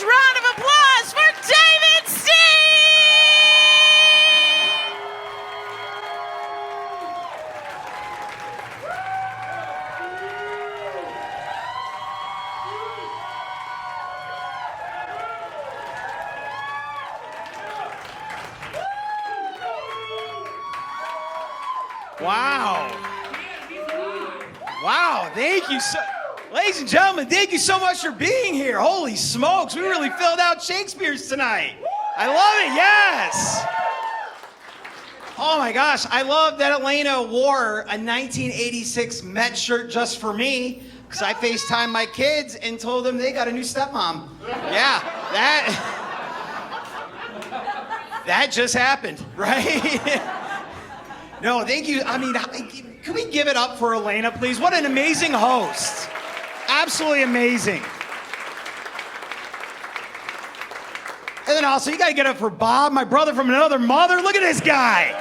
round of applause for David Steve! Wow. Wow, thank you so... Ladies and gentlemen, thank you so much for being here. Holy smokes, we really filled out Shakespeare's tonight. I love it, yes. Oh my gosh, I love that Elena wore a 1986 Met shirt just for me, because I FaceTimed my kids and told them they got a new stepmom. Yeah, that just happened, right? No, thank you. I mean, can we give it up for Elena, please? What an amazing host. Absolutely amazing. And then also, you got to get up for Bob, my brother from another mother. Look at this guy.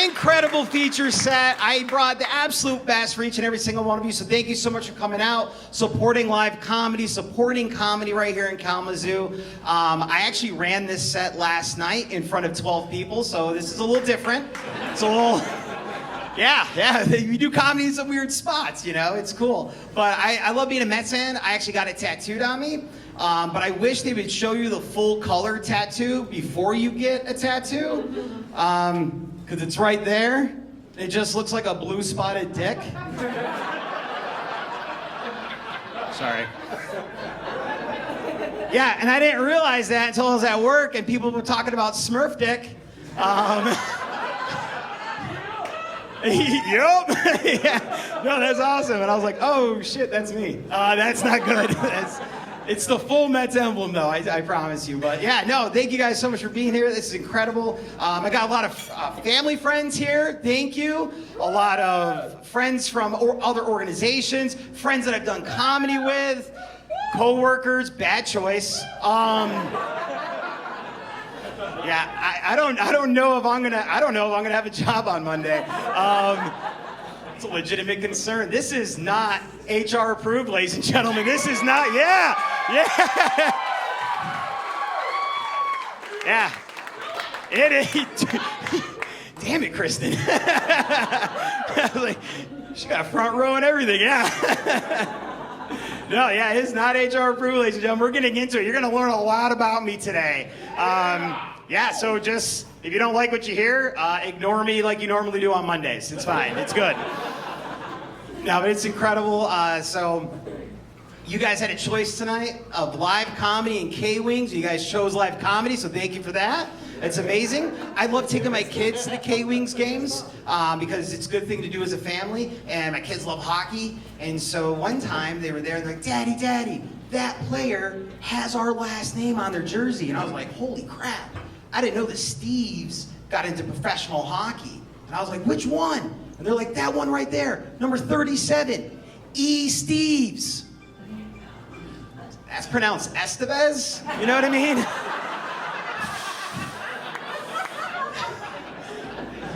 Incredible feature set. I brought the absolute best for each and every single one of you. So thank you so much for coming out, supporting live comedy, supporting comedy right here in Kalamazoo. I actually ran this set last night in front of 12 people, so this is a little different. It's a little... Yeah, we do comedy in some weird spots, you know, it's cool. But I love being a Mets fan. I actually got it tattooed on me, but I wish they would show you the full color tattoo before you get a tattoo, because it's right there. It just looks like a blue spotted dick. Sorry. Yeah, and I didn't realize that until I was at work and people were talking about Smurf dick. Yup. Yeah. No, that's awesome. And I was like, oh shit, that's me. That's not good. It's the full Mets emblem though, I promise you. But yeah, no, thank you guys so much for being here. This is incredible. I got a lot of family friends here. Thank you. A lot of friends from other organizations, friends that I've done comedy with, co-workers, bad choice. Yeah, I don't know if I'm gonna have a job on Monday. It's a legitimate concern. This is not HR approved, ladies and gentlemen. This is not. Yeah. It is. Damn it, Kristen. Like, she got a front row and everything. Yeah. No, yeah, it's not HR approved, ladies and gentlemen. We're getting into it. You're gonna learn a lot about me today. Yeah, so just, if you don't like what you hear, ignore me like you normally do on Mondays. It's fine, it's good. No, but it's incredible. So, you guys had a choice tonight of live comedy and K-Wings. You guys chose live comedy, so thank you for that. It's amazing. I love taking my kids to the K-Wings games because it's a good thing to do as a family, and my kids love hockey. And so one time they were there and they're like, Daddy, that player has our last name on their jersey. And I was like, holy crap. I didn't know the Steves got into professional hockey. And I was like, which one? And they're like, that one right there, number 37, E. Steves. That's pronounced Estevez, you know what I mean?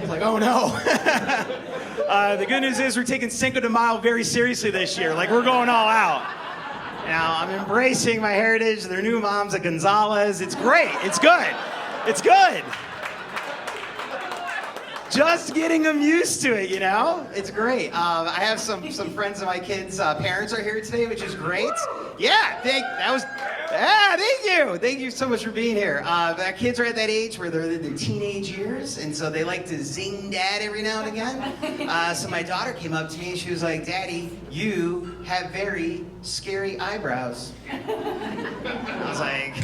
He's like, oh no. The good news is we're taking Cinco de Mayo very seriously this year. Like, we're going all out. Now, I'm embracing my heritage. Their new mom's a Gonzalez. It's great. It's good. It's good. Just getting them used to it, you know? It's great. I have some friends of my kids' parents are here today, which is great. Yeah, thank you. Thank you so much for being here. Our kids are at that age where they're in their teenage years, and so they like to zing dad every now and again. So my daughter came up to me and she was like, Daddy, you have very scary eyebrows. I was like,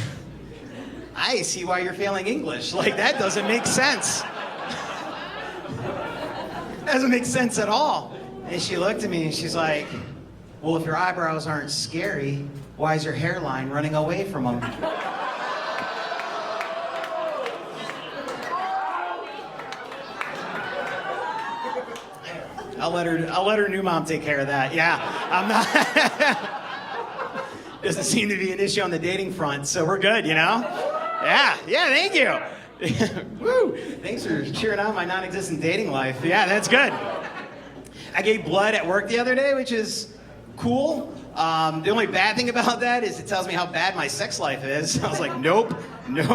I see why you're failing English. Like, that doesn't make sense. Doesn't make sense at all. And she looked at me and she's like, well, if your eyebrows aren't scary, why is your hairline running away from them? I'll let her new mom take care of that. Yeah, I'm not. Doesn't seem to be an issue on the dating front, so we're good, you know? Yeah, thank you. Woo! Thanks for cheering on my non-existent dating life. Yeah, that's good. I gave blood at work the other day, which is cool. The only bad thing about that is it tells me how bad my sex life is. I was like, nope. It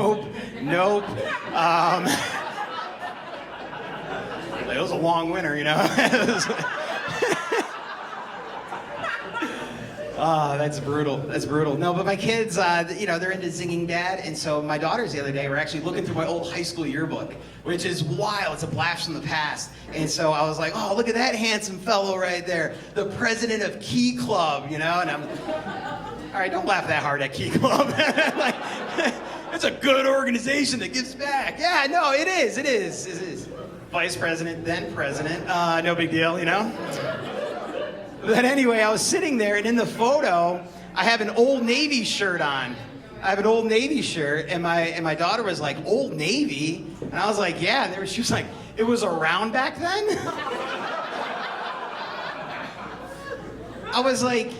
was a long winter, you know. Oh, that's brutal. No, but my kids, they're into zinging dad. And so my daughters the other day were actually looking through my old high school yearbook, which is wild. It's a blast from the past. And so I was like, oh, look at that handsome fellow right there, the president of Key Club, you know? And I'm, all right, don't laugh that hard at Key Club. Like, it's a good organization that gives back. Yeah, no, it is. Vice president, then president. No big deal, you know? But anyway, I was sitting there, and in the photo, I have an Old Navy shirt on. And my daughter was like, Old Navy? And I was like, yeah. And she was like, it was around back then? I was like,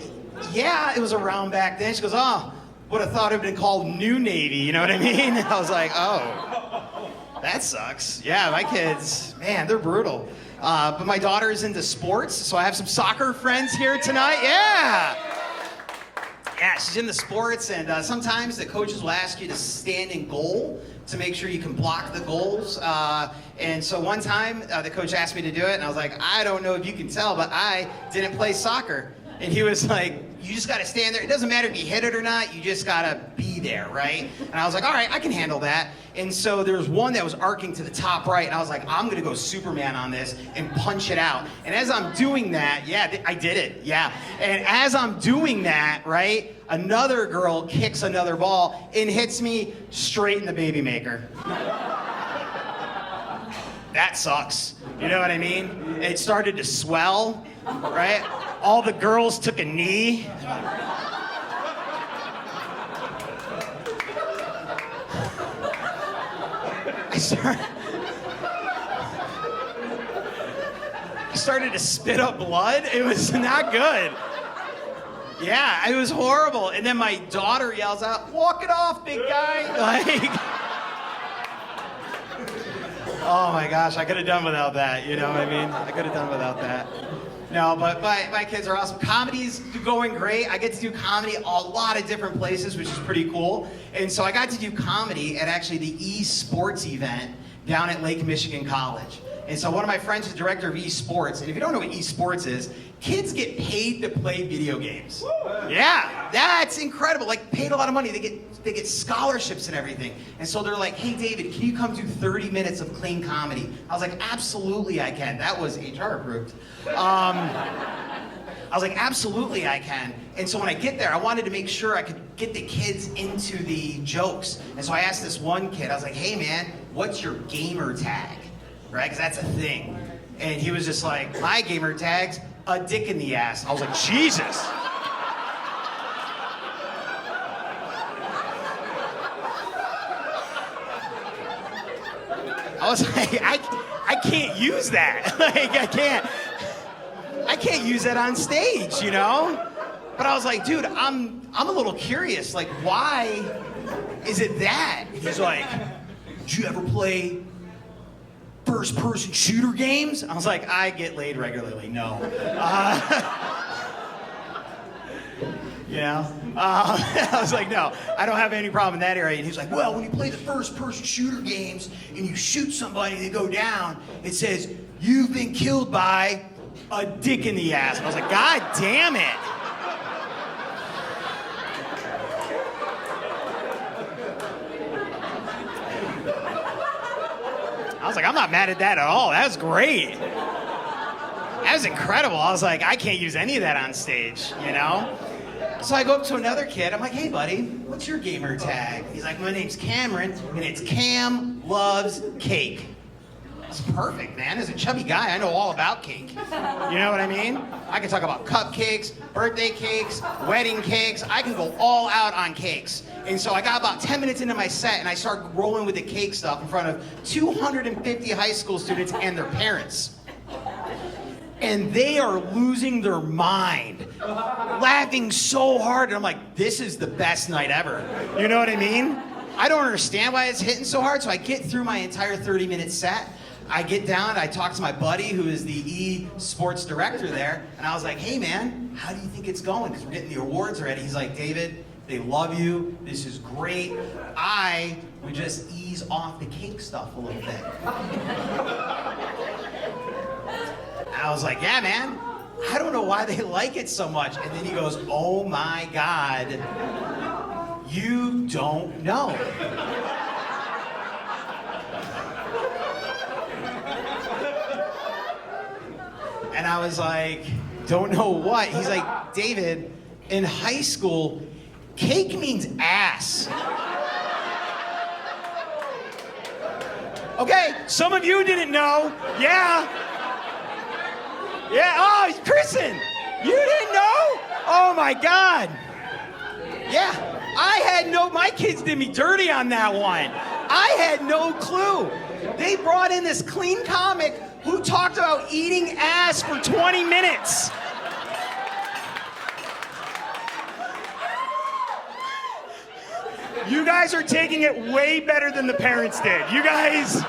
yeah, it was around back then. She goes, oh, would have thought it would have been called New Navy, you know what I mean? I was like, oh, that sucks. Yeah, my kids, man, they're brutal. But my daughter is into sports, so I have some soccer friends here tonight. Yeah, she's into sports, and sometimes the coaches will ask you to stand in goal to make sure you can block the goals. And so one time, the coach asked me to do it, and I was like, I don't know if you can tell, but I didn't play soccer. And he was like, you just got to stand there. It doesn't matter if you hit it or not. You just got to be there, right? And I was like, all right, I can handle that. And so there was one that was arcing to the top right. And I was like, I'm going to go Superman on this and punch it out. And as I'm doing that, yeah, I did it. Yeah. And as I'm doing that, right, another girl kicks another ball and hits me straight in the baby maker. That sucks. You know what I mean? It started to swell, right? All the girls took a knee. I started to spit up blood. It was not good. Yeah, it was horrible. And then my daughter yells out, walk it off, big guy. Like, oh my gosh, I could have done without that. You know what I mean? I could have done without that. No, but my kids are awesome. Comedy's going great. I get to do comedy a lot of different places, which is pretty cool. And so I got to do comedy at actually the eSports event down at Lake Michigan College. And so one of my friends is the director of eSports. And if you don't know what eSports is, kids get paid to play video games. Yeah, that's incredible. Like, paid a lot of money. They get scholarships and everything. And so they're like, hey, David, can you come do 30 minutes of clean comedy? I was like, absolutely I can. That was HR approved. I was like, absolutely I can. And so when I get there, I wanted to make sure I could get the kids into the jokes. And so I asked this one kid, I was like, hey man, what's your gamer tag? Right, because that's a thing. And he was just like, my gamer tag's a dick in the ass. I was like, Jesus. I was like, I can't use that. Like, I can't use that on stage, you know? But I was like, dude, I'm a little curious. Like, why is it that? He's like, did you ever play first-person shooter games? I was like, I get laid regularly. No. You know? I was like, no, I don't have any problem in that area. And he was like, well, when you play the first-person shooter games and you shoot somebody, they go down, it says, you've been killed by a dick in the ass. And I was like, God damn it. I was like, I'm not mad at that at all. That was great. That was incredible. I was like, I can't use any of that on stage, you know? So I go up to another kid. I'm like, hey, buddy, what's your gamer tag? He's like, my name's Cameron, and it's Cam Loves Cake. That's perfect, man. As a chubby guy, I know all about cake. You know what I mean? I can talk about cupcakes, birthday cakes, wedding cakes. I can go all out on cakes. And so I got about 10 minutes into my set, and I started rolling with the cake stuff in front of 250 high school students and their parents. And they are losing their mind, laughing so hard. And I'm like, this is the best night ever. You know what I mean? I don't understand why it's hitting so hard. So I get through my entire 30-minute set. I get down, I talk to my buddy who is the e-sports director there, and I was like, hey man, how do you think it's going? Because we're getting the awards already. He's like, David, they love you. This is great. I would just ease off the cake stuff a little bit. I was like, yeah, man, I don't know why they like it so much. And then he goes, oh my God, you don't know. And I was like, don't know what? He's like, David, in high school, cake means ass. Okay, some of you didn't know. Yeah. Yeah, oh, Kristen, you didn't know? Oh my God. Yeah, my kids did me dirty on that one. I had no clue. They brought in this clean comic who talked about eating ass for 20 minutes. You guys are taking it way better than the parents did. You guys,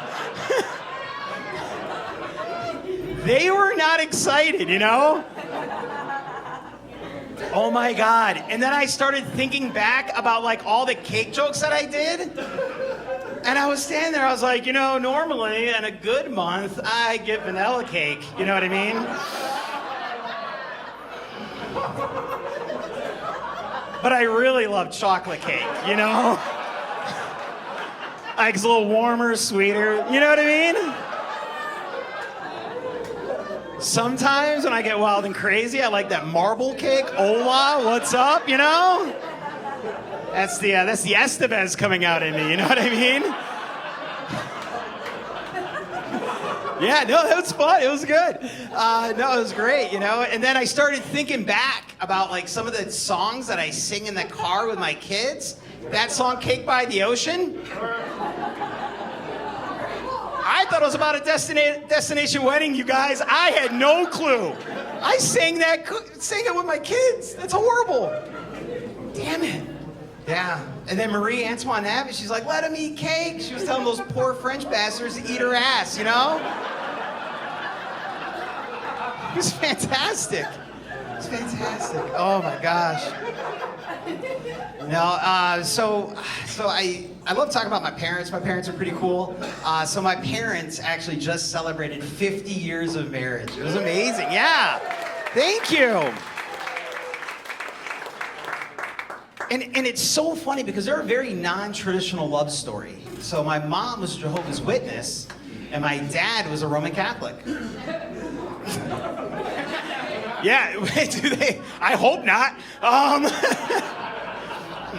they were not excited, you know? Oh my God. And then I started thinking back about like all the cake jokes that I did. And I was standing there, I was like, you know, normally in a good month, I get vanilla cake. You know what I mean? But I really love chocolate cake, you know? Like it's a little warmer, sweeter, you know what I mean? Sometimes when I get wild and crazy, I like that marble cake. Hola, what's up, you know? That's the Estevez coming out in me, you know what I mean? Yeah, no, that was fun. It was good. No, it was great, you know? And then I started thinking back about like some of the songs that I sing in the car with my kids. That song, Cake by the Ocean. I thought it was about a destination wedding, you guys. I had no clue. I sang it with my kids. That's horrible. Damn it. Yeah. And then Marie Antoinette, she's like, let them eat cake. She was telling those poor French bastards to eat her ass, you know? It was fantastic. It was fantastic. Oh my gosh. No, so I love talking about my parents. My parents are pretty cool. So my parents actually just celebrated 50 years of marriage. It was amazing. Yeah. Thank you. And it's so funny because they're a very non-traditional love story. So my mom was a Jehovah's Witness, and my dad was a Roman Catholic. Yeah, do they? I hope not. I'm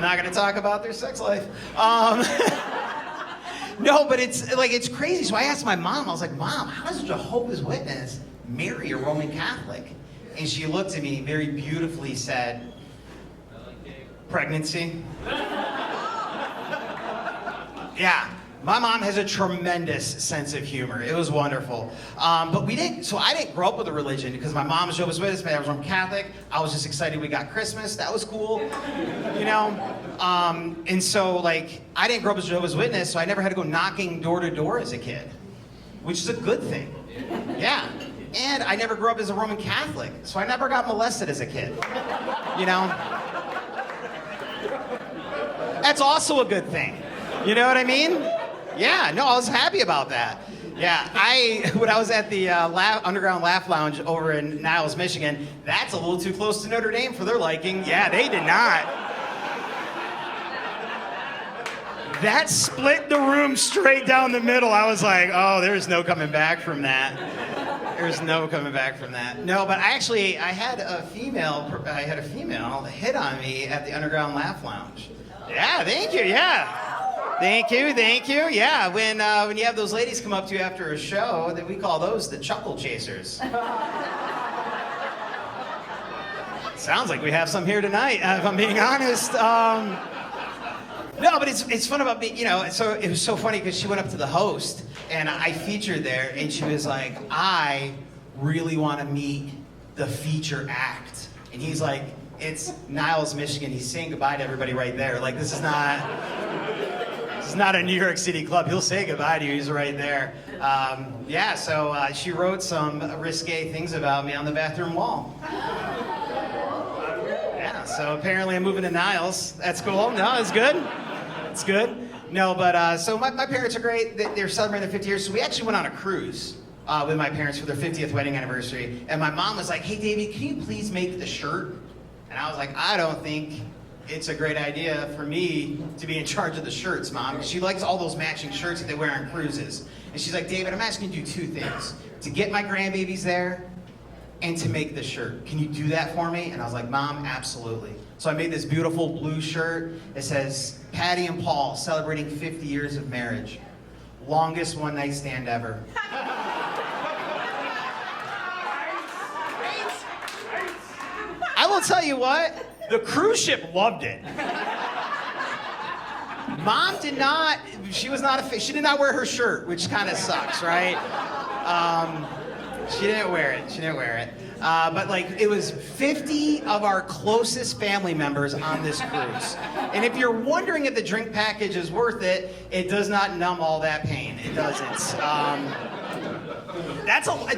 not going to talk about their sex life. No, but it's crazy. So I asked my mom, I was like, Mom, how does a Jehovah's Witness marry a Roman Catholic? And she looked at me very beautifully, said, pregnancy. Yeah, my mom has a tremendous sense of humor. It was wonderful. But I didn't grow up with a religion because my mom was Jehovah's Witness, my dad was Roman Catholic. I was just excited we got Christmas. That was cool, you know? And so like, I didn't grow up as a Jehovah's Witness, so I never had to go knocking door to door as a kid, which is a good thing. Yeah. And I never grew up as a Roman Catholic, so I never got molested as a kid, you know? That's also a good thing. You know what I mean? Yeah, no, I was happy about that. Yeah, when I was at the Underground Laugh Lounge over in Niles, Michigan, that's a little too close to Notre Dame for their liking. Yeah, they did not. That split the room straight down the middle. I was like, oh, there's no coming back from that. There's no coming back from that. No, but I had a female hit on me at the Underground Laugh Lounge. Yeah, thank you, yeah. Thank you. Yeah, when you have those ladies come up to you after a show, that we call those the chuckle chasers. Sounds like we have some here tonight, if I'm being honest. No, but it's fun about me, you know, so it was so funny because she went up to the host and I featured there and she was like, I really want to meet the feature act. And he's like, it's Niles, Michigan. He's saying goodbye to everybody right there. Like, this is not It's not a New York City club. He'll say goodbye to you. He's right there. So she wrote some risque things about me on the bathroom wall. Yeah, so apparently I'm moving to Niles. That's cool. No, it's good. It's good. No, but so my parents are great. They're celebrating their 50 years. So we actually went on a cruise with my parents for their 50th wedding anniversary. And my mom was like, hey, Davey, can you please make the shirt? And I was like, I don't think it's a great idea for me to be in charge of the shirts, Mom. She likes all those matching shirts that they wear on cruises. And she's like, David, I'm asking you to do 2 things. To get my grandbabies there and to make the shirt. Can you do that for me? And I was like, Mom, absolutely. So I made this beautiful blue shirt. It says, Patty and Paul celebrating 50 years of marriage. Longest one-night stand ever. I will tell you what, the cruise ship loved it. Mom did not, she did not wear her shirt, which kind of sucks, right? She didn't wear it. But like, it was 50 of our closest family members on this cruise. And if you're wondering if the drink package is worth it, it does not numb all that pain. It doesn't.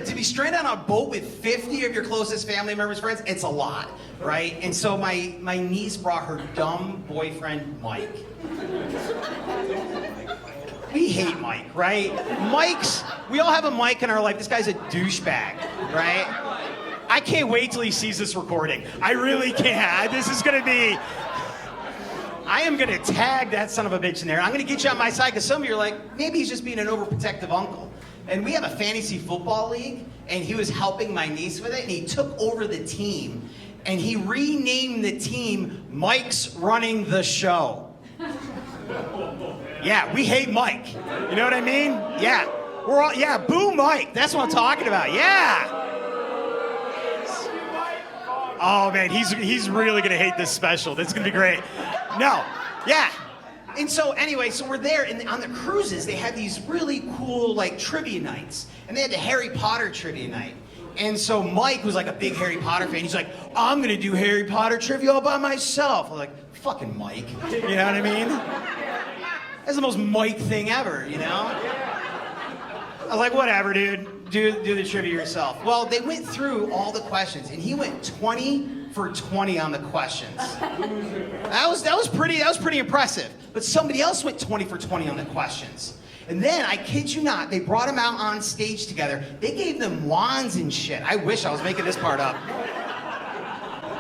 To be stranded on a boat with 50 of your closest family members, friends, it's a lot, right? And so my niece brought her dumb boyfriend, Mike. We hate Mike, right? We all have a Mike in our life. This guy's a douchebag, right? I can't wait till he sees this recording. I really can't. I am gonna tag that son of a bitch in there. I'm gonna get you on my side, because some of you are like, maybe he's just being an overprotective uncle. And we have a fantasy football league, and he was helping my niece with it, and he took over the team, and he renamed the team Mike's Running the Show. Yeah, we hate Mike. You know what I mean? Yeah. Boo Mike. That's what I'm talking about. Yeah. Oh man, he's really gonna hate this special. This is gonna be great. No. Yeah. And so anyway, so we're there, and on the cruises, they had these really cool, like, trivia nights. And they had the Harry Potter trivia night. And so Mike was like a big Harry Potter fan. He's like, I'm gonna do Harry Potter trivia all by myself. I'm like, fucking Mike. You know what I mean? That's the most Mike thing ever, you know? I was like, whatever, dude. Do the trivia yourself. Well, they went through all the questions, and he went 20 for 20 on the questions. That was pretty impressive. But somebody else went 20 for 20 on the questions. And then, I kid you not, they brought them out on stage together. They gave them wands and shit. I wish I was making this part up.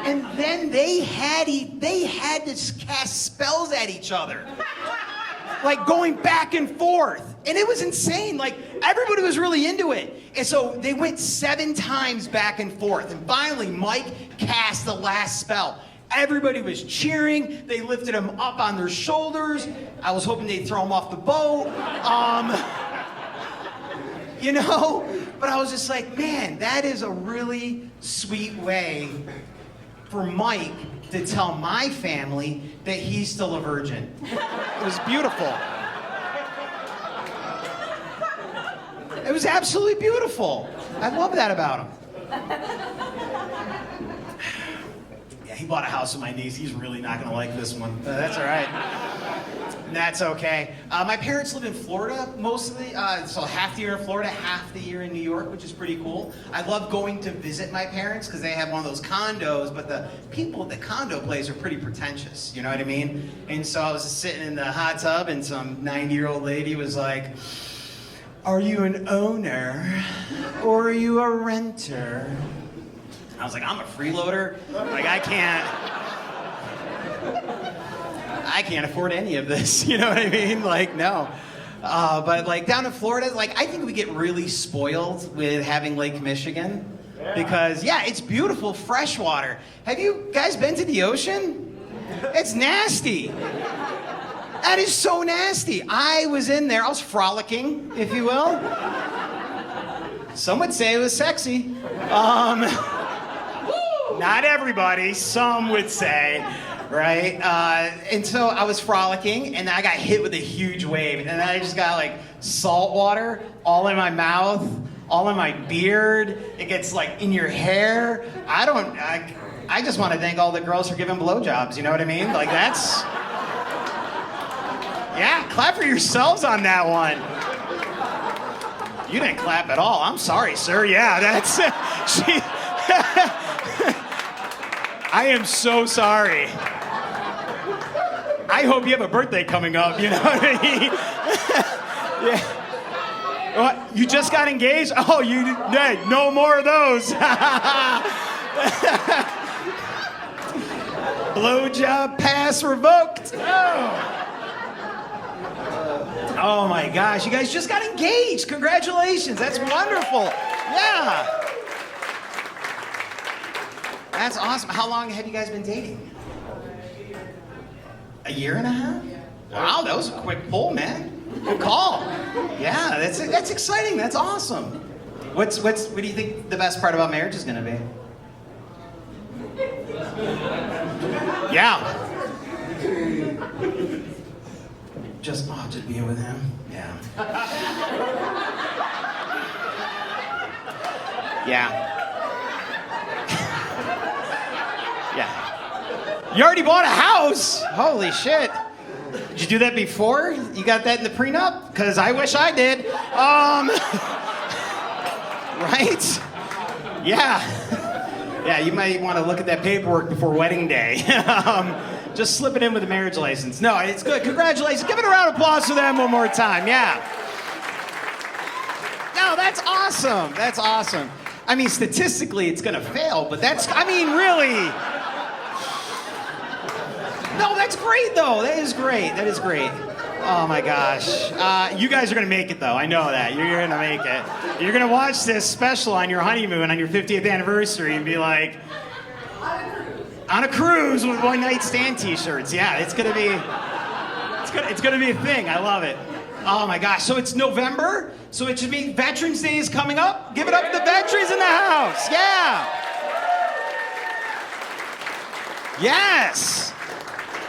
And then they had to cast spells at each other. Like, going back and forth. And it was insane. Like, everybody was really into it. And so they went 7 times back and forth. And finally, Mike cast the last spell. Everybody was cheering. They lifted him up on their shoulders. I was hoping they'd throw him off the boat. But I was just like, man, that is a really sweet way for Mike to tell my family that he's still a virgin. It was beautiful. It was absolutely beautiful. I love that about him. Yeah, he bought a house with my niece. He's really not gonna like this one. That's all right. That's okay. My parents live in Florida mostly, so half the year in Florida, half the year in New York, which is pretty cool. I love going to visit my parents because they have one of those condos, but the people at the condo place are pretty pretentious, you know what I mean? And so I was just sitting in the hot tub, and some 90-year-old lady was like, are you an owner or are you a renter? I was like, I'm a freeloader. Like, I can't afford any of this. You know what I mean? Like, no. But like down in Florida, like, I think we get really spoiled with having Lake Michigan. Because, yeah, it's beautiful freshwater. Have you guys been to the ocean? It's nasty. That is so nasty. I was in there. I was frolicking, if you will. Some would say it was sexy. Not everybody. Some would say. Right? And so I was frolicking, and I got hit with a huge wave. And then I just got, like, salt water all in my mouth, all in my beard. It gets, like, in your hair. I just want to thank all the girls for giving blowjobs. You know what I mean? Like, that's... Yeah, clap for yourselves on that one. You didn't clap at all. I'm sorry, sir. Yeah, that's... she... I am so sorry. I hope you have a birthday coming up, you know what I mean? Yeah. What? You just got engaged? Oh, hey, no more of those. Blowjob pass revoked. Oh my gosh, you guys just got engaged. Congratulations. That's wonderful. Yeah. That's awesome. How long have you guys been dating? A year and a half? Wow, that was a quick pull, man. Good call. Yeah, that's exciting. That's awesome. What do you think the best part about marriage is going to be? Yeah. Just being with him. Yeah. Yeah. Yeah. You already bought a house. Holy shit. Did you do that before? You got that in the prenup? Because I wish I did. Right? Yeah. Yeah, you might want to look at that paperwork before wedding day. Just slip it in with a marriage license. No, it's good. Congratulations. Give it a round of applause for them one more time. Yeah. No, that's awesome. That's awesome. I mean, statistically, it's going to fail, but really. No, that's great, though. That is great. That is great. Oh, my gosh. You guys are going to make it, though. I know that. You're going to make it. You're going to watch this special on your honeymoon, on your 50th anniversary, and be like, on a cruise with one-night stand T-shirts. Yeah, it's going to be a thing. I love it. Oh, my gosh. So it's November, so it should be Veterans Day is coming up. Give it up to the veterans in the house. Yeah. Yes.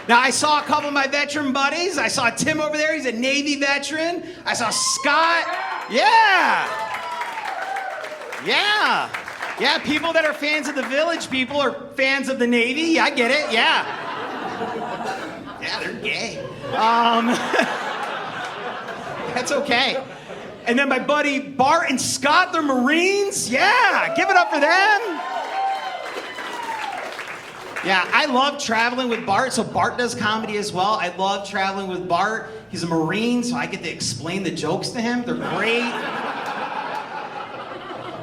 Now, I saw a couple of my veteran buddies. I saw Tim over there. He's a Navy veteran. I saw Scott. Yeah. Yeah. Yeah, people that are fans of the Village people are fans of the Navy. I get it. Yeah. Yeah, they're gay. That's okay. And then my buddy Bart and Scott, they're Marines. Yeah, give it up for them. Yeah, I love traveling with Bart. So Bart does comedy as well. I love traveling with Bart. He's a Marine, so I get to explain the jokes to him. They're great.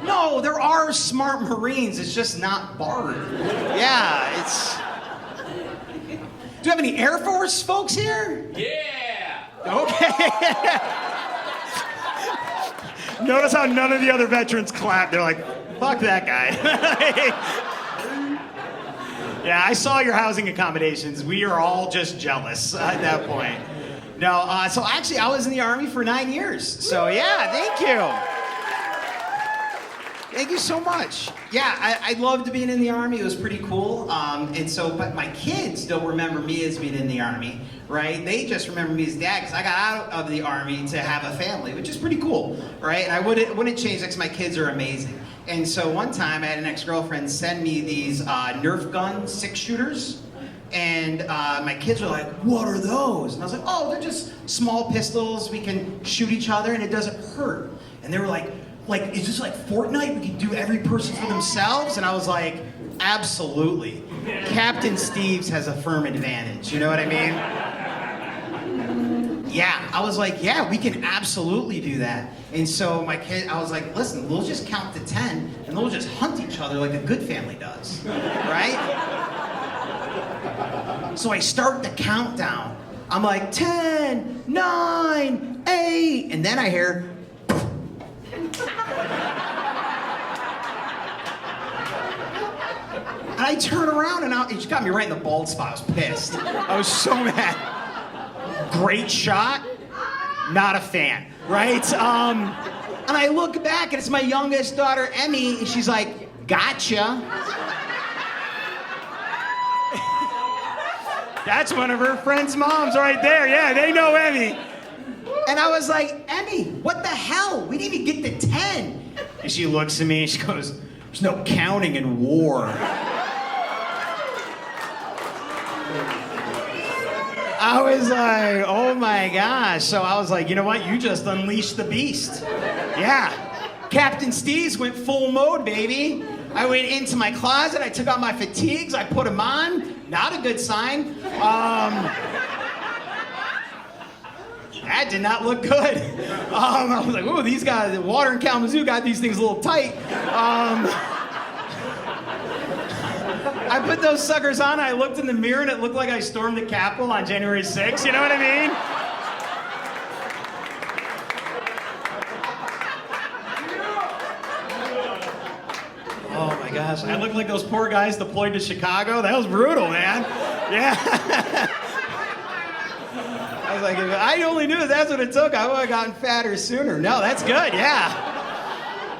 No, there are smart Marines. It's just not Bart. Yeah, it's... Do you have any Air Force folks here? Yeah! Okay. Notice how none of the other veterans clapped. They're like, fuck that guy. Yeah, I saw your housing accommodations. We are all just jealous at that point. No, so actually I was in the Army for 9 years. So yeah, thank you. Thank you so much. Yeah, I loved being in the Army. It was pretty cool. But my kids don't remember me as being in the Army, right? They just remember me as dad because I got out of the Army to have a family, which is pretty cool, right? And I wouldn't change that because my kids are amazing. And so one time I had an ex-girlfriend send me these Nerf gun 6-shooters. And my kids were like, what are those? And I was like, oh, they're just small pistols. We can shoot each other and it doesn't hurt. And they were like, is this like Fortnite? We can do every person for themselves? And I was like, absolutely. Captain Steve's has a firm advantage. You know what I mean? Yeah, I was like, yeah, we can absolutely do that. And so I was like, listen, we'll just count to 10 and we'll just hunt each other like a good family does, right? So I start the countdown. I'm like, 10, 9, 8, and then I hear, and I turn around and it just got me right in the bald spot. I was pissed. I was so mad. Great shot, not a fan, right? And I look back and it's my youngest daughter, Emmy, and she's like, gotcha. That's one of her friends' moms right there. Yeah, they know Emmy. And I was like, Emmy, what the hell? We didn't even get to 10. And she looks at me and she goes, there's no counting in war. I was like, oh my gosh. So I was like, you know what? You just unleashed the beast. Yeah. Captain Steez went full mode, baby. I went into my closet. I took out my fatigues. I put them on. Not a good sign. That did not look good. I was like, ooh, these guys, the water in Kalamazoo got these things a little tight. I put those suckers on. I looked in the mirror and it looked like I stormed the Capitol on January 6th. You know what I mean? Oh my gosh, I looked like those poor guys deployed to Chicago. That was brutal, man. Yeah. I was like, if I only knew that's what it took, I would have gotten fatter sooner. No, that's good, yeah.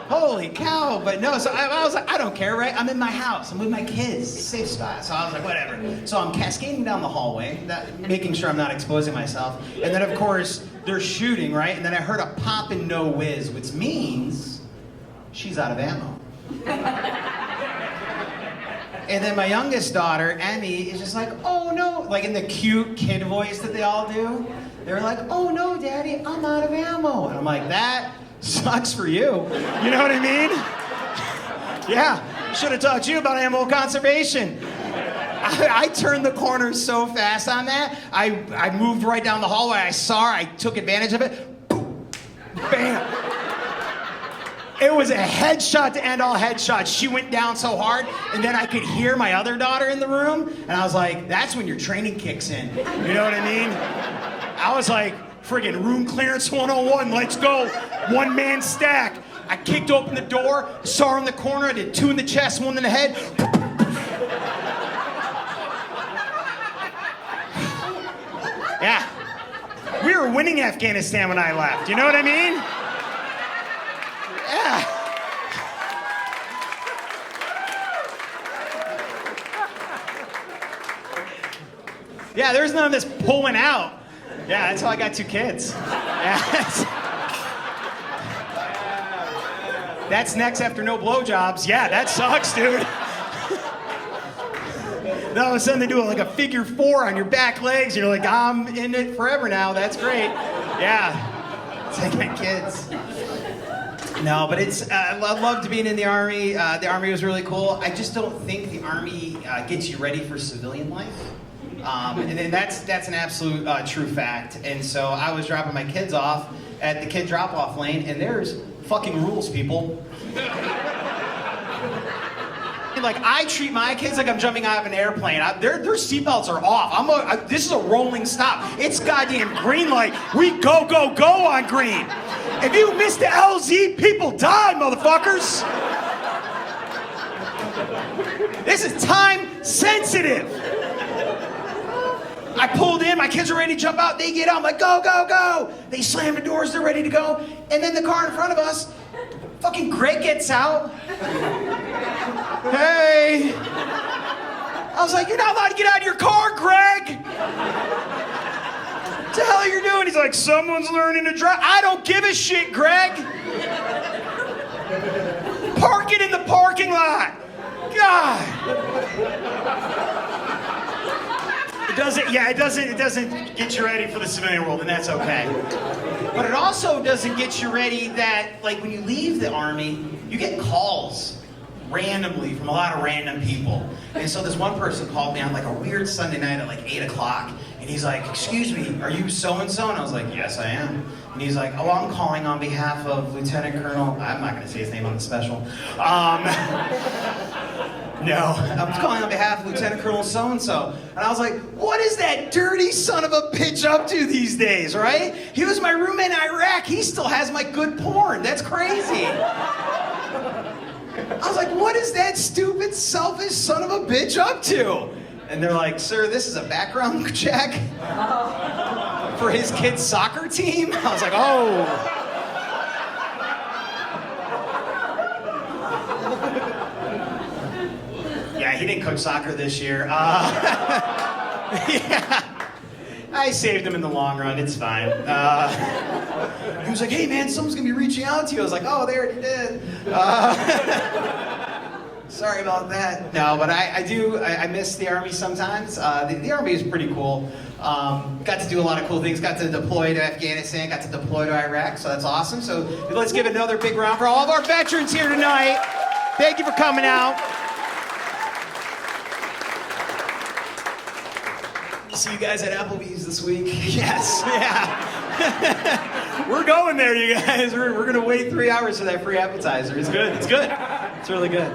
Holy cow, but no, so I was like, I don't care, right? I'm in my house, I'm with my kids, safe spot. So I was like, whatever. So I'm cascading down the hallway, making sure I'm not exposing myself. And then of course, they're shooting, right? And then I heard a pop and no whiz, which means she's out of ammo. And then my youngest daughter, Emmy, is just like, oh no, like in the cute kid voice that they all do. They're like, oh no, Daddy, I'm out of ammo. And I'm like, that sucks for you. You know what I mean? Yeah, should have taught you about ammo conservation. I turned the corner so fast on that. I moved right down the hallway. I saw her. I took advantage of it. Boom, bam. It was a headshot to end all headshots. She went down so hard, and then I could hear my other daughter in the room, and I was like, that's when your training kicks in. You know what I mean? I was like, friggin' room clearance 101, let's go. One man stack. I kicked open the door, saw her in the corner, I did 2 in the chest, 1 in the head. Yeah. We were winning Afghanistan when I left, you know what I mean? Yeah. Yeah, there's none of this pulling out. Yeah, that's how I got 2 kids. Yeah, that's next after no blowjobs. Yeah, that sucks, dude. Then all of a sudden they do like a figure 4 on your back legs. You're like, I'm in it forever now. That's great. Yeah, take my kids. No, but it's, I loved being in the Army. The Army was really cool. I just don't think the Army gets you ready for civilian life. And then that's an absolute true fact. And so I was dropping my kids off at the kid drop-off lane, and there's fucking rules, people. Like, I treat my kids like I'm jumping out of an airplane. Their seatbelts are off. This is a rolling stop. It's goddamn green light. We go, go, go on green. If you miss the LZ, people die, motherfuckers. This is time sensitive. I pulled in, my kids are ready to jump out, they get out, I'm like, go, go, go. They slam the doors, they're ready to go. And then the car in front of us, fucking Greg gets out. Hey. I was like, you're not allowed to get out of your car, Greg. What the hell are you doing? He's like, someone's learning to drive. I don't give a shit, Greg. Park it in the parking lot. God. It doesn't get you ready for the civilian world, and that's okay. But it also doesn't get you ready that, like, when you leave the Army, you get calls randomly from a lot of random people. And so this one person called me on like a weird Sunday night at like 8 o'clock, and he's like, excuse me, are you so-and-so? And I was like, yes, I am. And he's like, oh, I'm calling on behalf of Lieutenant Colonel, I'm not gonna say his name on the special. No, I'm calling on behalf of Lieutenant Colonel so-and-so. And I was like, what is that dirty son of a bitch up to these days, right? He was my roommate in Iraq. He still has my good porn. That's crazy. I was like, what is that stupid, selfish son of a bitch up to? And they're like, sir, this is a background check for his kid's soccer team? I was like, oh. Yeah, he didn't coach soccer this year. Yeah, I saved him in the long run. It's fine. He was like, hey, man, someone's going to be reaching out to you. I was like, oh, they already did. Sorry about that. No, but I miss the Army sometimes. The Army is pretty cool. Got to do a lot of cool things. Got to deploy to Afghanistan. Got to deploy to Iraq. So that's awesome. So let's give another big round for all of our veterans here tonight. Thank you for coming out. See you guys at Applebee's this week. Yes, yeah. We're going there, you guys. We're going to wait 3 hours for that free appetizer. It's good. It's good. It's really good.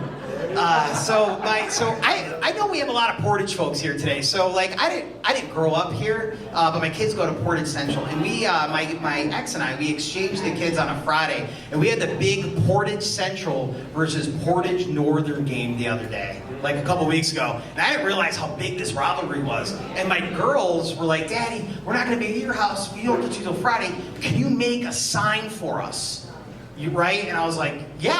So I know we have a lot of Portage folks here today. So like I didn't grow up here, but my kids go to Portage Central, and we my ex and I, we exchanged the kids on a Friday, and we had the big Portage Central versus Portage Northern game the other day, like a couple weeks ago, and I didn't realize how big this rivalry was. And my girls were like, "Daddy, we're not going to be at your house. We don't get you till Friday. Can you make a sign for us?" You right? And I was like, yeah,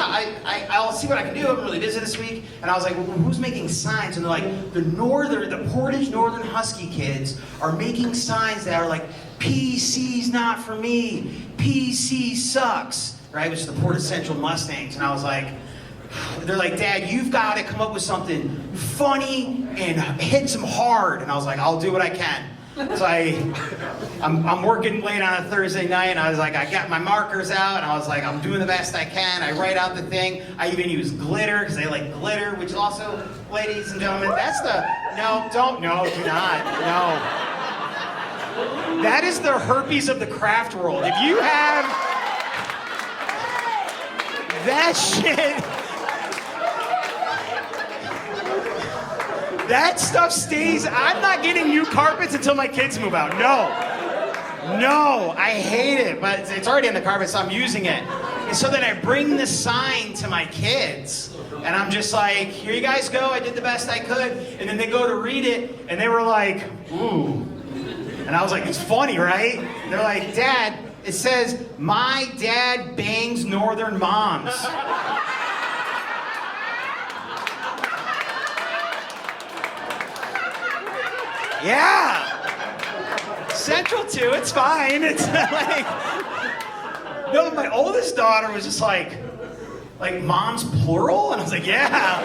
I'll see what I can do. I'm really busy this week. And I was like, well, who's making signs? And they're like, the Portage Northern Husky kids are making signs that are like, PC's not for me. PC sucks. Right? Which is the Portage Central Mustangs. And I was like, they're like, Dad, you've got to come up with something funny and hit them hard. And I was like, I'll do what I can. So I'm working late on a Thursday night, and I was like, I got my markers out, and I was like, I'm doing the best I can. I write out the thing. I even use glitter, because they like glitter, which is also, ladies and gentlemen, that's the, do not, no. That is the herpes of the craft world. If you have that shit, that stuff stays. I'm not getting new carpets until my kids move out. No, I hate it, but it's already in the carpet, so I'm using it. And so then I bring the sign to my kids, and I'm just like, here you guys go, I did the best I could. And then they go to read it, and they were like, ooh. And I was like, it's funny, right? And they're like, Dad, it says, my dad bangs Northern moms. Yeah. Central too, it's fine. It's like, no, my oldest daughter was just like mom's plural? And I was like, yeah.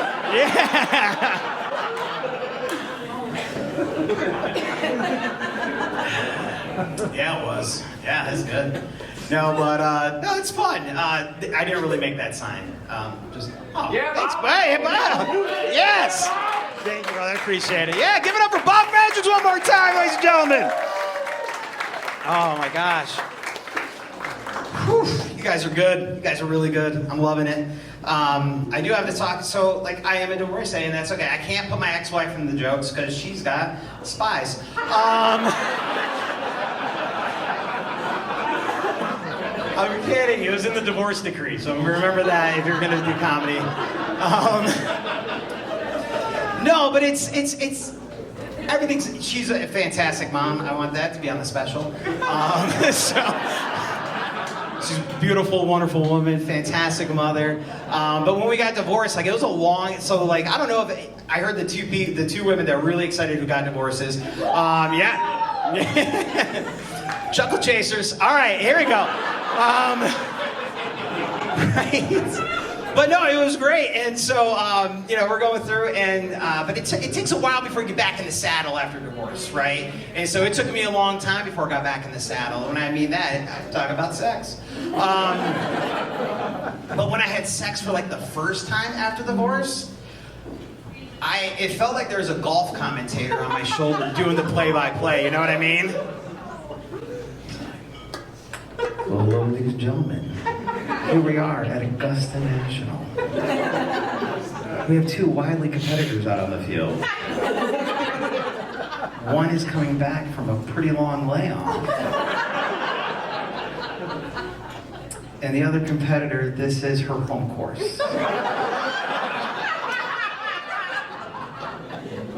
Yeah, it was. Yeah, it's good. No, but, no, it's fun. I didn't really make that sign. Thanks, Bob. Yes. Thank you, brother. I appreciate it. Yeah, give it up for Bob Magic one more time, ladies and gentlemen. Oh, my gosh. Whew. You guys are good. You guys are really good. I'm loving it. I do have to talk. So, like, I am a divorcee, and that's okay. I can't put my ex-wife in the jokes because she's got spies. I'm kidding. It was in the divorce decree, so remember that if you're going to do comedy. No, but it's everything's. She's a fantastic mom. I want that to be on the special. So she's a beautiful, wonderful woman, fantastic mother. But when we got divorced, like it was a long. So like I don't know if I heard the two women that are really excited who got divorces. Yeah. Chuckle chasers. All right, here we go. Right. But no, it was great, and so we're going through, and but it takes a while before you get back in the saddle after divorce, right? And so it took me a long time before I got back in the saddle. When I mean that, I'm talking about sex. But when I had sex for like the first time after divorce, it felt like there was a golf commentator on my shoulder doing the play-by-play. You know what I mean? Well, hello, ladies and gentlemen. Here we are at Augusta National. We have two wily competitors out on the field. One is coming back from a pretty long layoff. And the other competitor, this is her home course.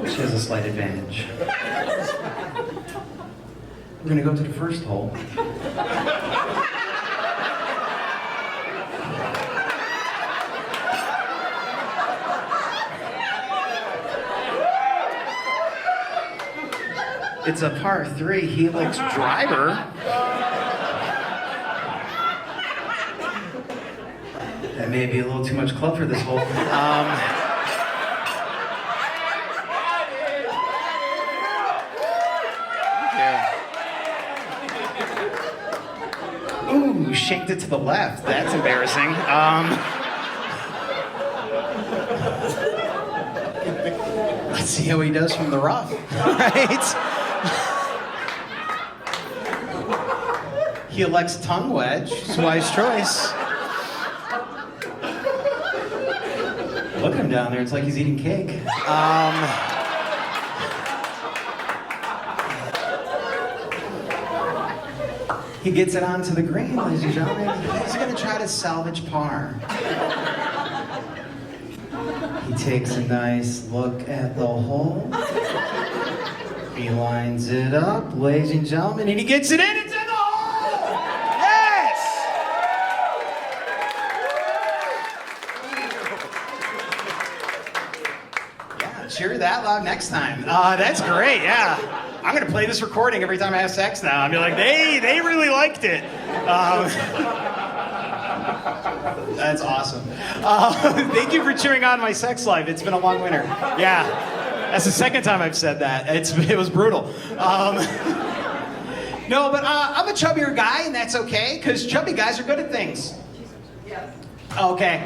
She has a slight advantage. We're gonna go to the first hole. It's a par 3 helix driver. That may be a little too much club for this hole. shanked it to the left. That's embarrassing. Let's see how he does from the rough. Right? He elects tongue wedge. It's a wise choice. Look at him down there. It's like he's eating cake. He gets it onto the green, ladies and gentlemen. He's going to try to salvage par. He takes a nice look at the hole. He lines it up, ladies and gentlemen, and he gets it in. It's in the hole! Yes! Yeah, cheer that loud next time. That's great, yeah. I'm gonna play this recording every time I have sex now. I'll be like, they really liked it. That's awesome. Thank you for cheering on my sex life. It's been a long winter. Yeah, that's the second time I've said that. It was brutal. No, but I'm a chubbier guy, and that's okay, because chubby guys are good at things. Yes. Okay.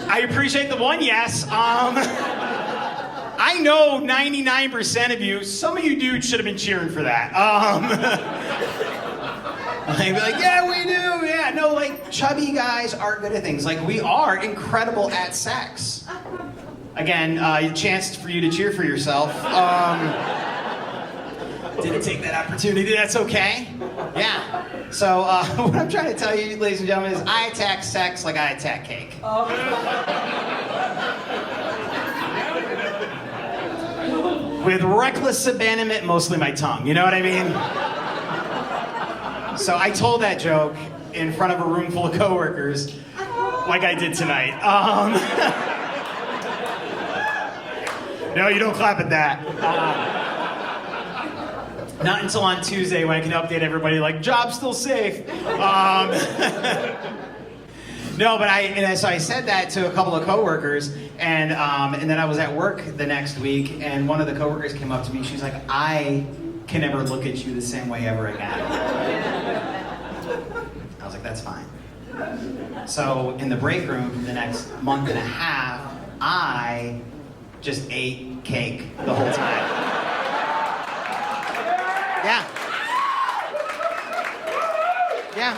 I appreciate the one yes. I know 99% of you, some of you dudes should have been cheering for that. I'd be like, yeah, we do. Yeah, no, like, chubby guys are good at things. Like, we are incredible at sex. Again, a chance for you to cheer for yourself. Didn't take that opportunity. That's okay. Yeah. So, what I'm trying to tell you, ladies and gentlemen, is I attack sex like I attack cake. With reckless abandonment, mostly my tongue. You know what I mean? So I told that joke in front of a room full of coworkers, like I did tonight. No, you don't clap at that. Not until on Tuesday when I can update everybody, like, job's still safe. No, but so I said that to a couple of coworkers, and then I was at work the next week, and one of the coworkers came up to me. She's like, "I can never look at you the same way ever again." I was like, "That's fine." So in the break room for the next month and a half, I just ate cake the whole time. Yeah. Yeah.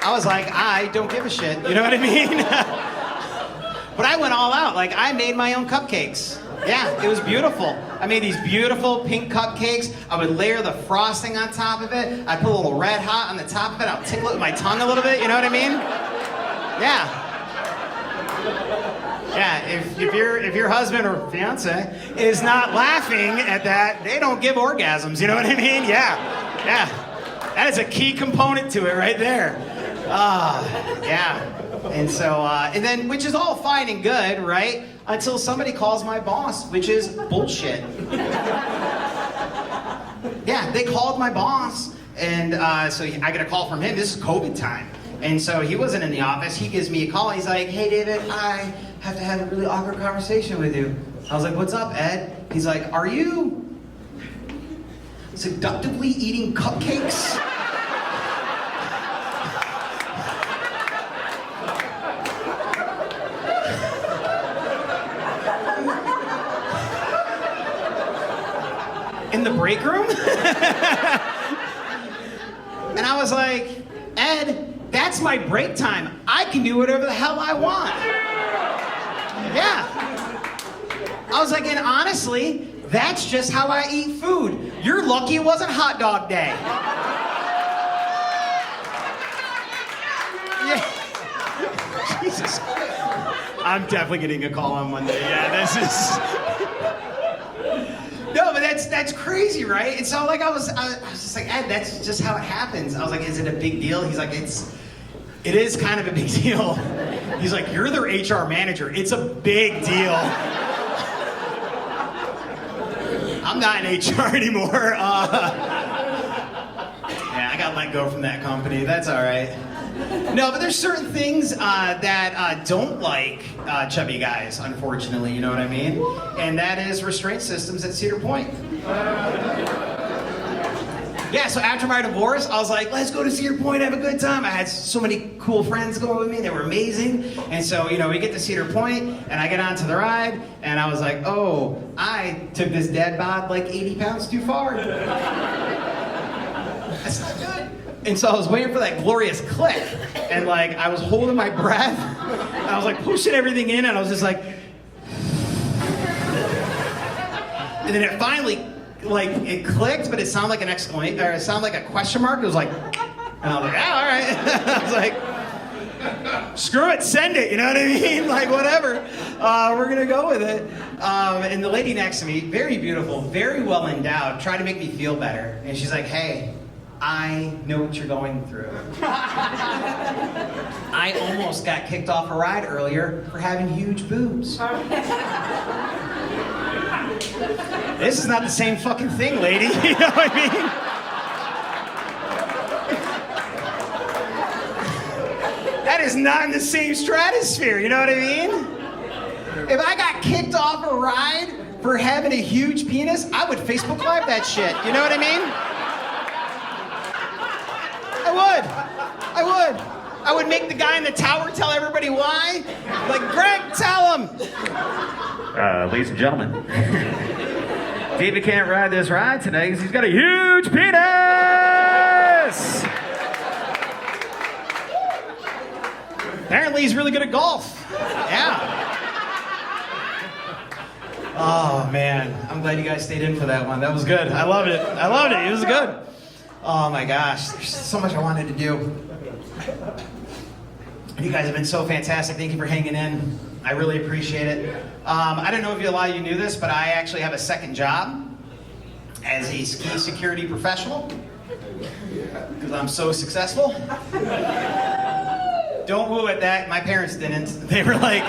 I was like, I don't give a shit. You know what I mean? But I went all out. Like, I made my own cupcakes. Yeah, it was beautiful. I made these beautiful pink cupcakes. I would layer the frosting on top of it. I'd put a little Red Hot on the top of it. I'll tickle it with my tongue a little bit. You know what I mean? Yeah. Yeah, if your husband or fiance is not laughing at that, they don't give orgasms. You know what I mean? Yeah. Yeah. That is a key component to it right there. Yeah. And so, and then, which is all fine and good, right? Until somebody calls my boss, which is bullshit. Yeah, they called my boss, and so I get a call from him. This is COVID time. And so he wasn't in the office. He gives me a call. He's like, "Hey, David, I have to have a really awkward conversation with you." I was like, "What's up, Ed?" He's like, "Are you seductively eating cupcakes?" In the break room? And I was like, "Ed, that's my break time. I can do whatever the hell I want." Yeah. I was like, and honestly, that's just how I eat food. You're lucky it wasn't hot dog day. Yeah. Jesus. I'm definitely getting a call on Monday. Yeah, this is... No, but that's crazy, right? And so, like, I was just like, "Ed, that's just how it happens." I was like, "Is it a big deal?" He's like, "It is kind of a big deal." He's like, "You're their HR manager. It's a big deal." I'm not in HR anymore. Yeah, I got let go from that company. That's all right. No, but there's certain things that don't like chubby guys, unfortunately, you know what I mean? And that is restraint systems at Cedar Point. Yeah, so after my divorce, I was like, let's go to Cedar Point, have a good time. I had so many cool friends going with me. They were amazing. And so, we get to Cedar Point, and I get onto the ride, and I was like, oh, I took this dad bod like 80 pounds too far. That's not good. And so I was waiting for that glorious click, and like, I was holding my breath, and I was like pushing everything in, and I was just like, and then it finally, like, it clicked, but it sounded like an exclamation, or it sounded like a question mark. It was like, and I was like, yeah, all right. I was like, screw it, send it, you know what I mean? Like, whatever. We're gonna go with it. And the lady next to me, very beautiful, very well endowed, tried to make me feel better. And she's like, hey, I know what you're going through. I almost got kicked off a ride earlier for having huge boobs. This is not the same fucking thing, lady. You know what I mean? That is not in the same stratosphere, you know what I mean? If I got kicked off a ride for having a huge penis, I would Facebook Live that shit, you know what I mean? I would make the guy in the tower tell everybody why. Like, Greg, tell him. Ladies and gentlemen, David can't ride this ride today because he's got a huge penis! Apparently he's really good at golf. Yeah. Oh, man. I'm glad you guys stayed in for that one. That was good. I loved it. It was good. Oh, my gosh. There's so much I wanted to do. You guys have been so fantastic. Thank you for hanging in. I really appreciate it. I don't know if a lot of you knew this, but I actually have a second job as a ski security professional because I'm so successful. Don't woo at that. My parents didn't. They were like,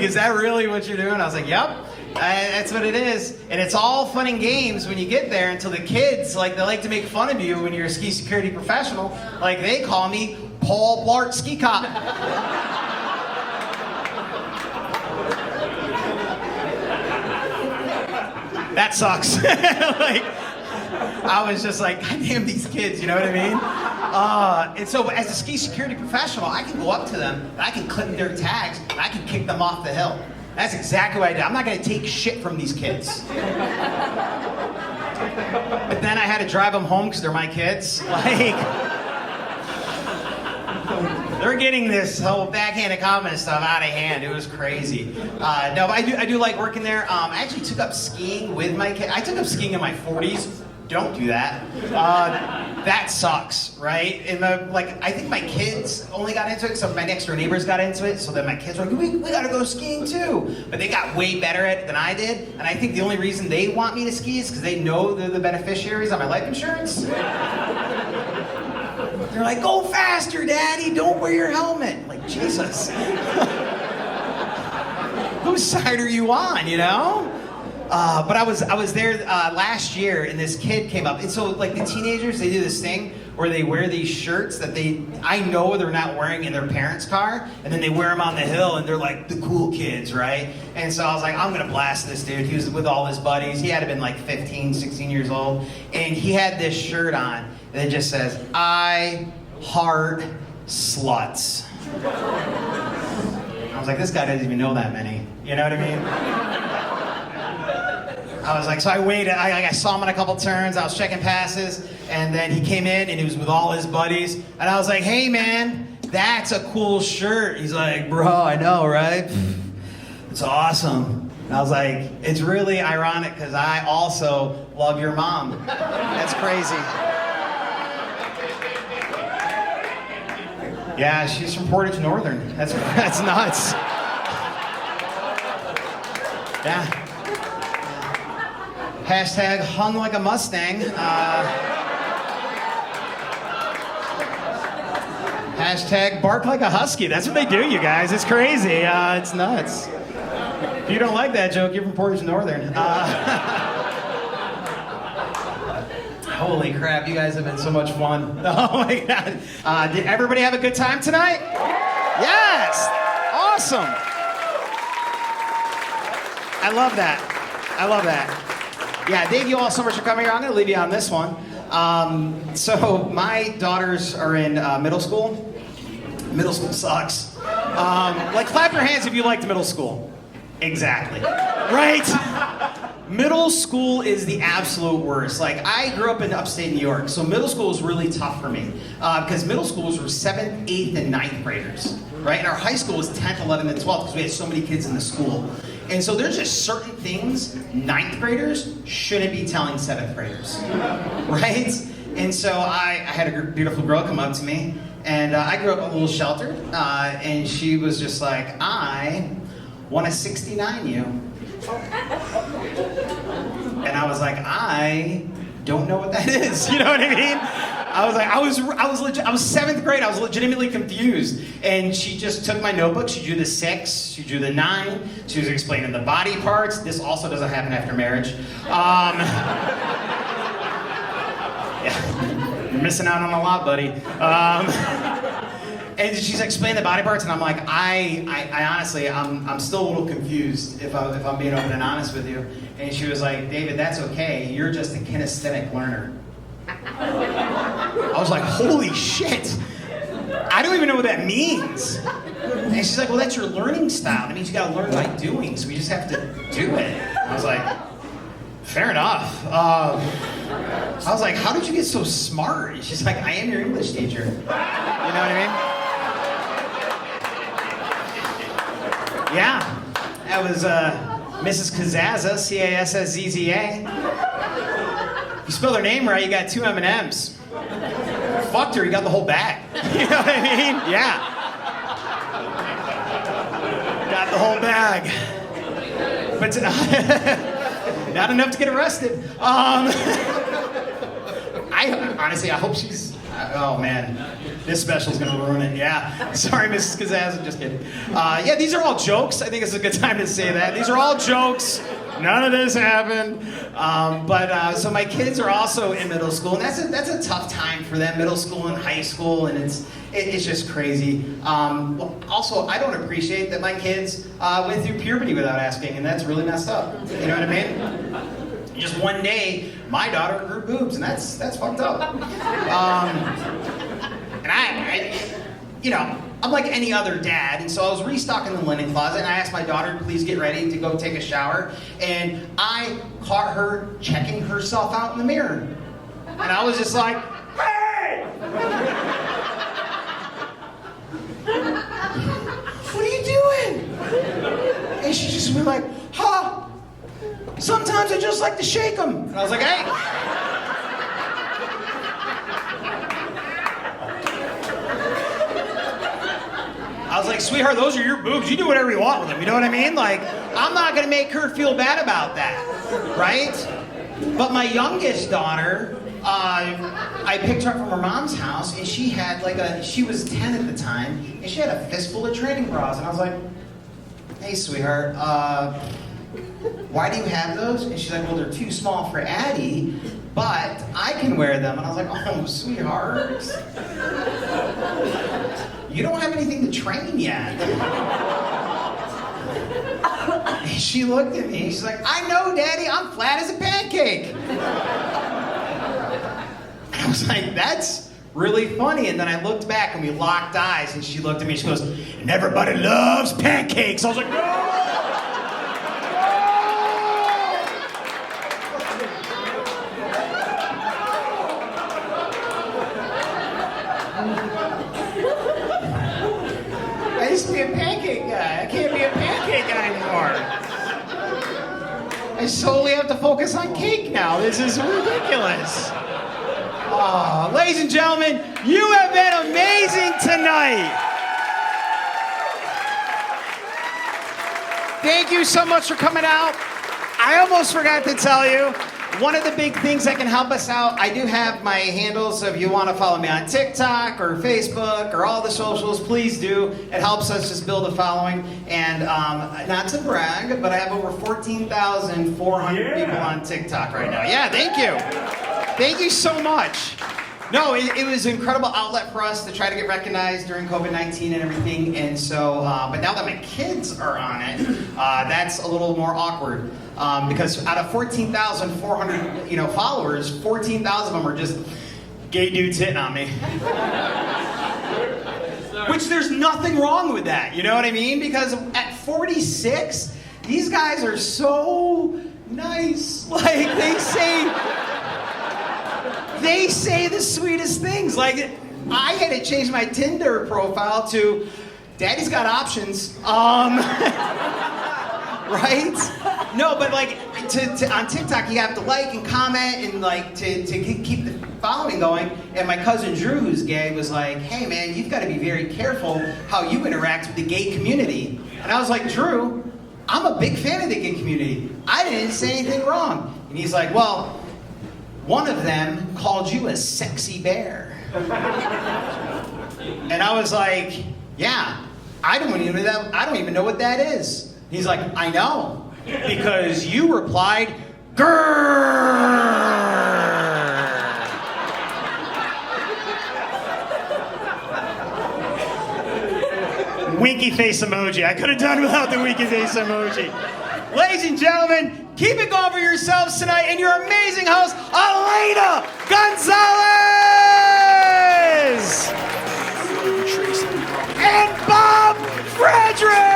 is that really what you're doing? I was like, yep. That's what it is. And it's all fun and games when you get there until the kids, they like to make fun of you when you're a ski security professional. Like, they call me Paul Blart Ski Cop. That sucks. I was just like, God damn these kids, you know what I mean? And so as a ski security professional, I can go up to them, and I can clip their tags, and I can kick them off the hill. That's exactly what I did. I'm not going to take shit from these kids. But then I had to drive them home because they're my kids. They're getting this whole backhanded comment stuff out of hand. It was crazy. No, but I do like working there. I actually took up skiing with my kids. I took up skiing in my 40s. Don't do that. That sucks, right? And I think my kids only got into it, so my next door neighbors got into it, so then my kids were like, we gotta go skiing too. But they got way better at it than I did, and I think the only reason they want me to ski is because they know they're the beneficiaries on my life insurance. They're like, go faster, Daddy, don't wear your helmet. I'm like, Jesus. Whose side are you on, you know? But I was there last year, and this kid came up. And so, the teenagers, they do this thing where they wear these shirts that I know they're not wearing in their parents' car, and then they wear them on the hill, and they're like the cool kids, right? And so I was like, I'm gonna blast this dude. He was with all his buddies. He had to have been 15, 16 years old, and he had this shirt on, and it just says, I heart sluts. I was like, this guy doesn't even know that many. You know what I mean? I was like, so I waited. I saw him on a couple turns. I was checking passes, and then he came in, and he was with all his buddies. And I was like, hey, man, that's a cool shirt. He's like, bro, I know, right? It's awesome. And I was like, it's really ironic because I also love your mom. That's crazy. Yeah, she's from Portage Northern. That's nuts. Yeah. Hashtag hung like a Mustang. Hashtag bark like a husky. That's what they do, you guys. It's crazy. It's nuts. If you don't like that joke, you're from Portage Northern. Holy crap, you guys have been so much fun. Oh my God. Did everybody have a good time tonight? Yes. Awesome. I love that. Yeah, thank you all so much for coming here. I'm going to leave you on this one. So my daughters are in middle school. Middle school sucks. Like, clap your hands if you liked middle school. Exactly. Right? Middle school is the absolute worst. Like, I grew up in upstate New York, so middle school was really tough for me. Because middle schools were 7th, 8th, and 9th graders. Right? And our high school was 10th, 11th, and 12th because we had so many kids in the school. And so there's just certain things 9th graders shouldn't be telling 7th graders. Right? And so I had a beautiful girl come up to me, and I grew up a little sheltered, and she was just like, I want to 69 you. And I was like, I don't know what that is. You know what I mean? I was like, I was 7th grade. I was legitimately confused. And she just took my notebook. She drew the 6. She drew the 9. She was explaining the body parts. This also doesn't happen after marriage. Yeah, you're missing out on a lot, buddy. And she's explaining the body parts, and I'm like, I honestly, I'm still a little confused if I'm being open and honest with you. And she was like, David, that's okay. You're just a kinesthetic learner. I was like, holy shit. I don't even know what that means. And she's like, well, that's your learning style. That means you got to learn by doing, so we just have to do it. I was like, fair enough. I was like, how did you get so smart? And she's like, I am your English teacher. You know what I mean? Yeah. That was Mrs. Kazazza, C-A-S-S-Z-Z-A. You spelled her name right, you got 2 M&Ms. Fucked her, you got the whole bag. You know what I mean? Yeah. Got the whole bag. But not enough to get arrested. Honestly, I hope she's... Oh, man. This special's gonna ruin it. Yeah. Sorry, Mrs. Kazazza. Just kidding. Yeah, these are all jokes. I think it's a good time to say that. These are all jokes. None of this happened. So my kids are also in middle school, and that's a tough time for them, middle school and high school, and it's just crazy. Also, I don't appreciate that my kids went through puberty without asking, and that's really messed up. You know what I mean? Just one day, my daughter grew boobs, and that's fucked up. And I'm like any other dad, and so I was restocking the linen closet, and I asked my daughter to please get ready to go take a shower, and I caught her checking herself out in the mirror. And I was just like, hey! What are you doing? And she just went like, huh? Sometimes I just like to shake them. And I was like, hey. I was like, sweetheart, those are your boobs. You do whatever you want with them. You know what I mean? Like, I'm not going to make her feel bad about that, right? But my youngest daughter, I picked her up from her mom's house, and she had she was 10 at the time, and she had a fistful of training bras. And I was like, hey, sweetheart, why do you have those? And she's like, well, they're too small for Addie, but I can wear them. And I was like, oh, sweetheart. You don't have anything to train yet. And she looked at me and she's like, I know, Daddy, I'm flat as a pancake. And I was like, that's really funny. And then I looked back and we locked eyes, and she looked at me and she goes, and everybody loves pancakes. I was like, no! I used to be a pancake guy. I can't be a pancake guy anymore. I solely have to focus on cake now. This is ridiculous. Oh, ladies and gentlemen, you have been amazing tonight. Thank you so much for coming out. I almost forgot to tell you, one of the big things that can help us out, I do have my handles, so if you want to follow me on TikTok or Facebook or all the socials, please do. It helps us just build a following. And not to brag, but I have over 14,400 people on TikTok right now. Yeah, thank you. Thank you so much. No, it was an incredible outlet for us to try to get recognized during COVID-19 and everything. And so, but now that my kids are on it, that's a little more awkward. Because out of 14,400, followers, 14,000 of them are just gay dudes hitting on me. Which there's nothing wrong with that, you know what I mean? Because at 46, these guys are so nice. Like, they say the sweetest things. Like, I had to change my Tinder profile to Daddy's got options. Right? No, but like on TikTok, you have to like and comment and like to keep the following going. And my cousin Drew, who's gay, was like, "Hey man, you've got to be very careful how you interact with the gay community." And I was like, "Drew, I'm a big fan of the gay community. I didn't say anything wrong." And he's like, "Well, one of them called you a sexy bear." And I was like, "Yeah, I don't even know what that is." He's like, "I know, because you replied, grrr." Winky face emoji. I could have done without the winky face emoji. Ladies and gentlemen, keep it going for yourselves tonight and your amazing host, Elena Gonzalez! And Bob Fredericks!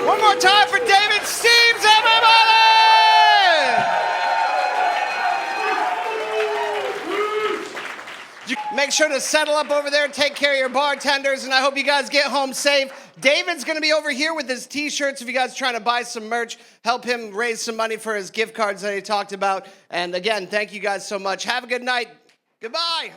One more time for David Steves, everybody! Make sure to settle up over there, take care of your bartenders, and I hope you guys get home safe. David's going to be over here with his t-shirts if you guys are trying to buy some merch, help him raise some money for his gift cards that he talked about. And again, thank you guys so much. Have a good night. Goodbye.